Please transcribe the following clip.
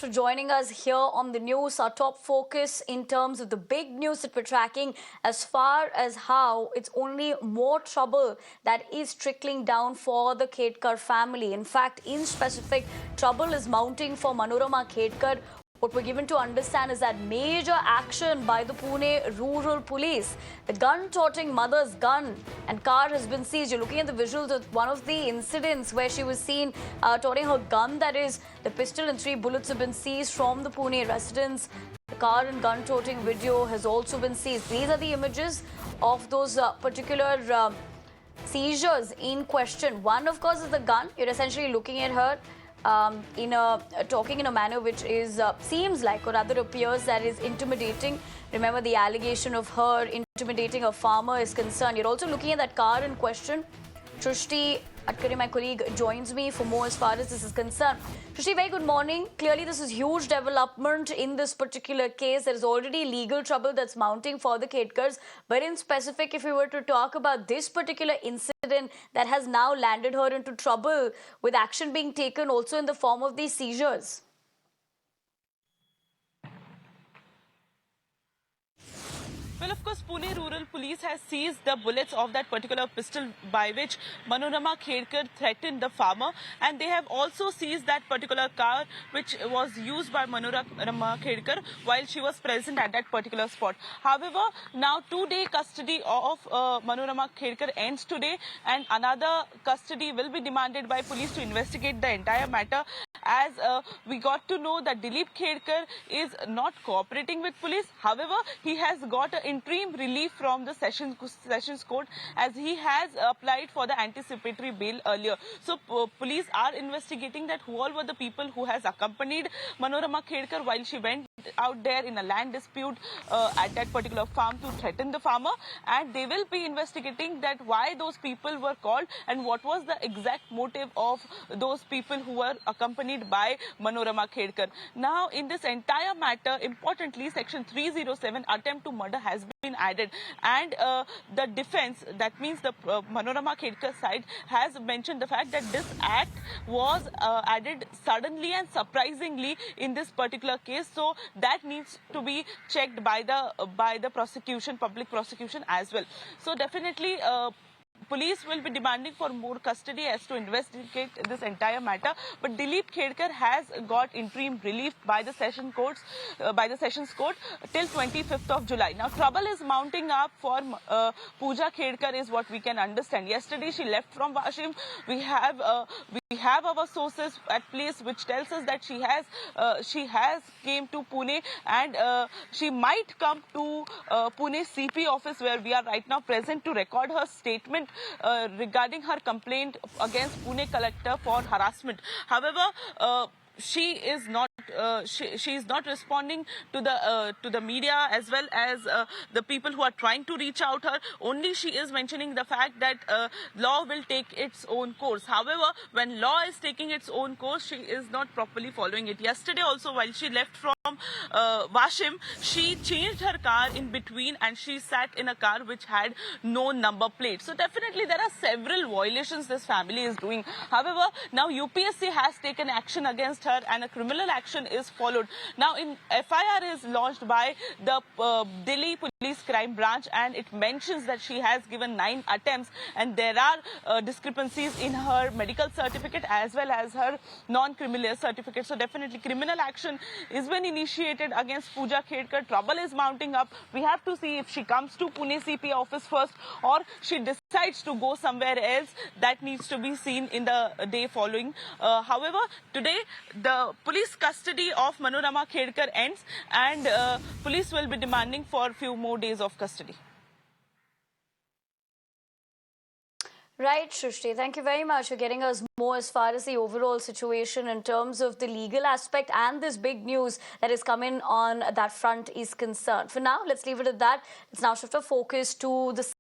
for joining us here on the news. Our top focus in terms of the big news that we're tracking as far as how it's only more trouble that is trickling down for the Khedkar family. In fact, in specific, trouble is mounting for Manorama Khedkar. What we're given to understand is that major action by the Pune Rural Police. The gun-toting mother's gun and car has been seized. You're looking at the visuals of one of the incidents where she was seen toting her gun. That is, the pistol and 3 bullets have been seized from the Pune residence. The car and gun-toting video has also been seized. These are the images of those particular seizures in question. One, of course, is the gun. You're essentially looking at her talking in a manner which is seems like, or rather appears, that is intimidating. Remember, the allegation of her intimidating a farmer is concerned. You're also looking at that car in question. Shrishti Atkare, my colleague, joins me for more as far as this is concerned. Shrishti, very good morning. Clearly, this is huge development in this particular case. There is already legal trouble that's mounting for the Khedkars. But in specific, if we were to talk about this particular incident that has now landed her into trouble, with action being taken also in the form of these seizures. Well, of course, Pune Rural Police has seized the bullets of that particular pistol by which Manorama Khedkar threatened the farmer, and they have also seized that particular car which was used by Manorama Khedkar while she was present at that particular spot. However, now 2-day custody of Manorama Khedkar ends today, and another custody will be demanded by police to investigate the entire matter, as we got to know that Dilip Khedkar is not cooperating with police. However, he has got an interim relief from the Sessions Court, as he has applied for the anticipatory bail earlier. So police are investigating that who all were the people who has accompanied Manorama Khedkar while she went out there in a land dispute at that particular farm to threaten the farmer, and they will be investigating that why those people were called and what was the exact motive of those people who were accompanied by Manorama Khedkar. Now, in this entire matter, importantly, Section 307, attempt to murder, has been added, and the defense, that means the Manorama Khedkar side, has mentioned the fact that this act was added suddenly and surprisingly in this particular case. So that needs to be checked by the prosecution, public prosecution as well. So definitely police will be demanding for more custody as to investigate this entire matter. But Dilip Khedkar has got interim relief by the Sessions Court till 25th of July. Now, trouble is mounting up for Pooja Khedkar is what we can understand. Yesterday, she left from Washim. We have our sources at place which tells us that she has came to Pune, and she might come to Pune CP office, where we are right now present, to record her statement regarding her complaint against Pune collector for harassment. However, she is not responding to the media as well as the people who are trying to reach out her. Only she is mentioning the fact that law will take its own course. However, when law is taking its own course, she is not properly following it. Yesterday also, while she left from Washim, she changed her car in between and she sat in a car which had no number plate. So definitely there are several violations this family is doing. However, now UPSC has taken action against her and a criminal action is followed. Now, in FIR is launched by the Delhi Police Crime Branch, and it mentions that she has given 9 attempts, and there are discrepancies in her medical certificate as well as her non-criminal certificate. So definitely criminal action is been initiated against Pooja Khedkar. Trouble is mounting up. We have to see if she comes to Pune CP office first or she decides to go somewhere else. That needs to be seen in the day following. However, today the police custody of Manorama Khedkar ends, and police will be demanding for a few more days of custody. Right, Shrishti. Thank you very much for getting us more as far as the overall situation in terms of the legal aspect and this big news that is coming on that front is concerned. For now, let's leave it at that. Let's now shift our focus to the